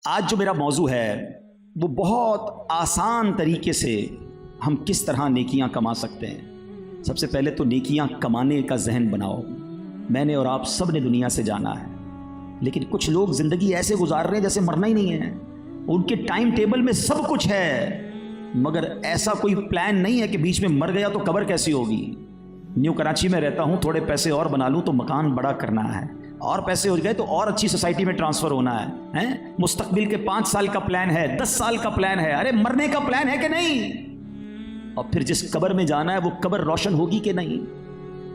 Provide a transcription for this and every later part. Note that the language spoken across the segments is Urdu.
آج جو میرا موضوع ہے وہ بہت آسان طریقے سے ہم کس طرح نیکیاں کما سکتے ہیں۔ سب سے پہلے تو نیکیاں کمانے کا ذہن بناؤ۔ میں نے اور آپ سب نے دنیا سے جانا ہے، لیکن کچھ لوگ زندگی ایسے گزار رہے ہیں جیسے مرنا ہی نہیں ہے۔ ان کے ٹائم ٹیبل میں سب کچھ ہے، مگر ایسا کوئی پلان نہیں ہے کہ بیچ میں مر گیا تو قبر کیسی ہوگی۔ نیو کراچی میں رہتا ہوں، تھوڑے پیسے اور بنا لوں تو مکان بڑا کرنا ہے، اور پیسے ہو گئے تو اور اچھی سوسائٹی میں ٹرانسفر ہونا ہے۔ مستقبل کے 5 سال کا پلان ہے، 10 سال کا پلان ہے، ارے مرنے کا پلان ہے کہ نہیں؟ اور پھر جس قبر میں جانا ہے وہ قبر روشن ہوگی کہ نہیں؟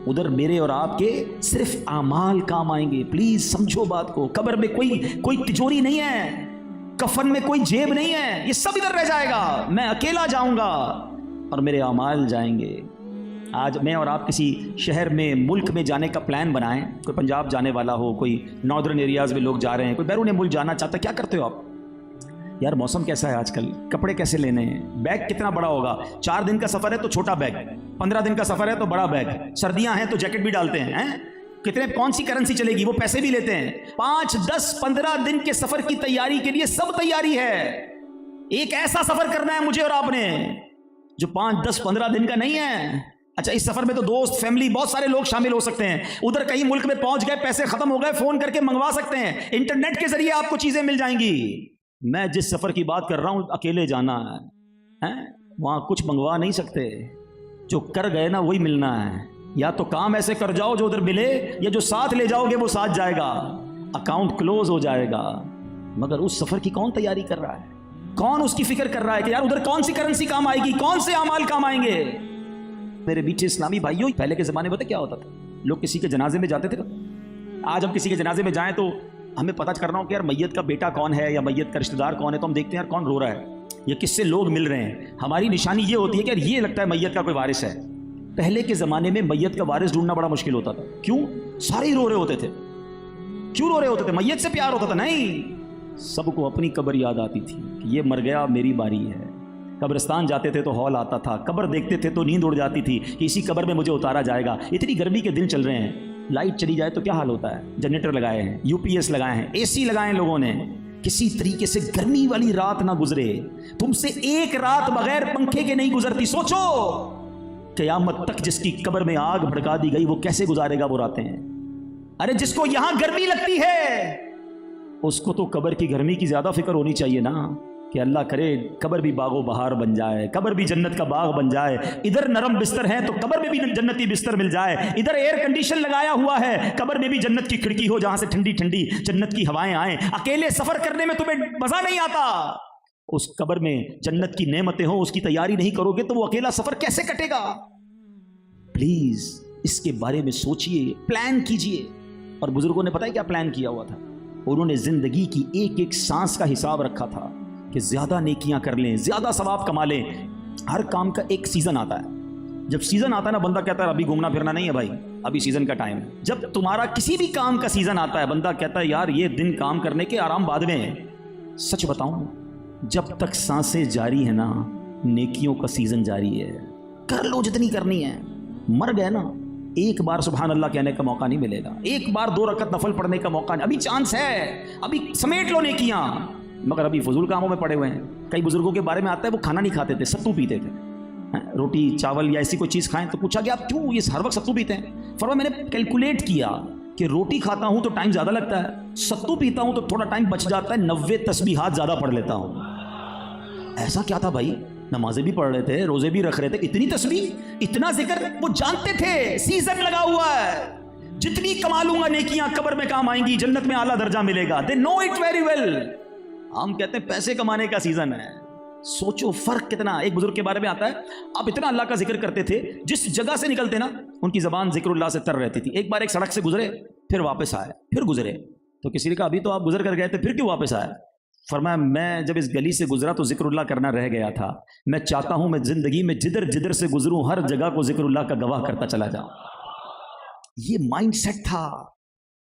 ادھر میرے اور آپ کے صرف اعمال کام آئیں گے۔ پلیز سمجھو بات کو، قبر میں کوئی تجوری نہیں ہے، کفن میں کوئی جیب نہیں ہے، یہ سب ادھر رہ جائے گا۔ میں اکیلا جاؤں گا اور میرے اعمال جائیں گے۔ آج میں اور آپ کسی شہر میں، ملک میں جانے کا پلان بنائیں، کوئی پنجاب جانے والا ہو، کوئی ناردرن ایریاز میں لوگ جا رہے ہیں، کوئی بیرون ملک جانا چاہتا ہے، کیا کرتے ہو آپ؟ یار موسم کیسا ہے آج کل، کپڑے کیسے لینے ہیں، بیگ کتنا بڑا ہوگا؟ 4 دن کا سفر ہے تو چھوٹا بیگ، 15 دن کا سفر ہے تو بڑا بیگ، سردیاں ہیں تو جیکٹ بھی ڈالتے ہیں۔ کون سی کرنسی چلے گی، وہ پیسے بھی لیتے ہیں۔ 5، 10، 15 دن کے سفر کی تیاری کے لیے سب تیاری ہے۔ ایک ایسا سفر کرنا ہے مجھے اور آپ نے جو 5، 10، 15 دن کا نہیں ہے۔ اچھا، اس سفر میں تو دوست، فیملی، بہت سارے لوگ شامل ہو سکتے ہیں۔ ادھر کہیں ملک میں پہنچ گئے، پیسے ختم ہو گئے، فون کر کے منگوا سکتے ہیں، انٹرنیٹ کے ذریعے آپ کو چیزیں مل جائیں گی۔ میں جس سفر کی بات کر رہا ہوں، اکیلے جانا ہے، وہاں کچھ منگوا نہیں سکتے، جو کر گئے نا وہی ملنا ہے۔ یا تو کام ایسے کر جاؤ جو ادھر ملے، یا جو ساتھ لے جاؤ گے وہ ساتھ جائے گا، اکاؤنٹ کلوز ہو جائے گا۔ مگر اس سفر کی کون تیاری کر رہا ہے؟ کون اس کی فکر کر رہا ہے کہ یار ادھر کون سی کرنسی کام آئے گی، کون سے اعمال کام آئیں گے؟ میرے بیچے اسلامی بھائیوں، پہلے کے زمانے میں پتہ کیا ہوتا تھا؟ لوگ کسی کے جنازے میں جاتے تھے۔ آج ہم کسی کے جنازے میں جائیں تو ہمیں پتہ کرنا ہو کہ یار میت کا بیٹا کون ہے یا میت کا رشتہ دار کون ہے، تو ہم دیکھتے ہیں یار کون رو رہا ہے یا کس سے لوگ مل رہے ہیں۔ ہماری نشانی یہ ہوتی ہے کہ یار یہ لگتا ہے میت کا کوئی وارث ہے۔ پہلے کے زمانے میں میت کا وارث ڈھونڈنا بڑا مشکل ہوتا تھا۔ کیوں؟ سارے ہی رو رہے ہوتے تھے۔ کیوں رو رہے ہوتے تھے؟ میت سے پیار ہوتا تھا؟ نہیں، سب کو اپنی قبر یاد آتی تھی کہ یہ مر گیا، میری باری ہے۔ قبرستان جاتے تھے تو ہال آتا تھا، قبر دیکھتے تھے تو نیند اڑ جاتی تھی کہ اسی قبر میں مجھے اتارا جائے گا۔ اتنی گرمی کے دن چل رہے ہیں، لائٹ چلی جائے تو کیا حال ہوتا ہے؟ جنریٹر لگائے ہیں، UPS لگائے ہیں، AC لگائے ہیں لوگوں نے، کسی طریقے سے گرمی والی رات نہ گزرے۔ تم سے ایک رات بغیر پنکھے کے نہیں گزرتی۔ سوچو قیامت تک جس کی قبر میں آگ بھڑکا دی گئی وہ کیسے گزارے گا وہ راتیں؟ ارے جس کو یہاں گرمی لگتی ہے اس کو تو قبر کی گرمی کی زیادہ فکر ہونی چاہیے نا، کہ اللہ کرے قبر بھی باغ و بہار بن جائے، قبر بھی جنت کا باغ بن جائے۔ ادھر نرم بستر ہے تو قبر میں بھی جنتی بستر مل جائے، ادھر ایئر کنڈیشن لگایا ہوا ہے، قبر میں بھی جنت کی کھڑکی ہو جہاں سے ٹھنڈی ٹھنڈی جنت کی ہوائیں آئیں۔ اکیلے سفر کرنے میں تمہیں مزہ نہیں آتا، اس قبر میں جنت کی نعمتیں ہوں، اس کی تیاری نہیں کرو گے تو وہ اکیلا سفر کیسے کٹے گا؟ پلیز اس کے بارے میں سوچئے، پلان کیجئے۔ اور بزرگوں نے پتہ ہے کیا پلان کیا ہوا تھا؟ انہوں نے زندگی کی ایک ایک سانس کا حساب رکھا تھا کہ زیادہ نیکیاں کر لیں، زیادہ ثواب کما لیں۔ ہر کام کا ایک سیزن آتا ہے، جب سیزن آتا ہے نا بندہ کہتا ہے ابھی گھومنا پھرنا نہیں ہے بھائی، ابھی سیزن کا ٹائم ہے۔ جب تمہارا کسی بھی کام کا سیزن آتا ہے بندہ کہتا ہے یار یہ دن کام کرنے کے، آرام بعد میں ہے۔ سچ بتاؤں، جب تک سانسیں جاری ہیں نا نیکیوں کا سیزن جاری ہے۔ کر لو جتنی کرنی ہے۔ مر گئے نا، ایک بار سبحان اللہ کہنے کا موقع نہیں ملے گا، ایک بار 2 رکعت نفل پڑھنے کا موقع نہیں، ابھی چانس ہے، ابھی سمیٹ لو نیکیاں۔ مگر ابھی فضول کاموں میں پڑے ہوئے ہیں۔ کئی بزرگوں کے بارے میں آتا ہے وہ کھانا نہیں کھاتے تھے، ستو پیتے تھے، روٹی چاول یا ایسی کوئی چیز کھائیں تو پوچھا کہ آپ کیوں یہ ہر وقت ستو پیتے ہیں؟ فرمایا میں نے کیلکولیٹ کیا کہ روٹی کھاتا ہوں تو ٹائم زیادہ لگتا ہے، ستو پیتا ہوں تو تھوڑا ٹائم بچ جاتا ہے، 90 تسبیحات زیادہ پڑھ لیتا ہوں۔ ایسا کیا تھا بھائی؟ نمازیں بھی پڑھ رہے تھے، روزے بھی رکھ رہے تھے، اتنی تسبیح، اتنا ذکر، وہ جانتے تھے سیزن لگا ہوا ہے، جتنی کما لوں گا نیکیاں قبر میں کام آئیں گی، جنت میں اعلیٰ درجہ ملے گا۔ they know it very well۔ ہم کہتے ہیں پیسے کمانے کا سیزن ہے۔ سوچو فرق کتنا۔ ایک بزرگ کے بارے میں آتا ہے آپ اتنا اللہ کا ذکر کرتے تھے، جس جگہ سے نکلتے نا ان کی زبان ذکر اللہ سے تر رہتی تھی۔ ایک بار ایک سڑک سے گزرے، پھر واپس آئے، پھر گزرے، تو کسی نے کہا ابھی تو آپ گزر کر گئے تھے، پھر کیوں واپس آئے؟ فرمایا میں جب اس گلی سے گزرا تو ذکر اللہ کرنا رہ گیا تھا، میں چاہتا ہوں میں زندگی میں جدھر جدھر سے گزروں ہر جگہ کو ذکر اللہ کا گواہ کرتا چلا جاؤں۔ یہ مائنڈ سیٹ تھا۔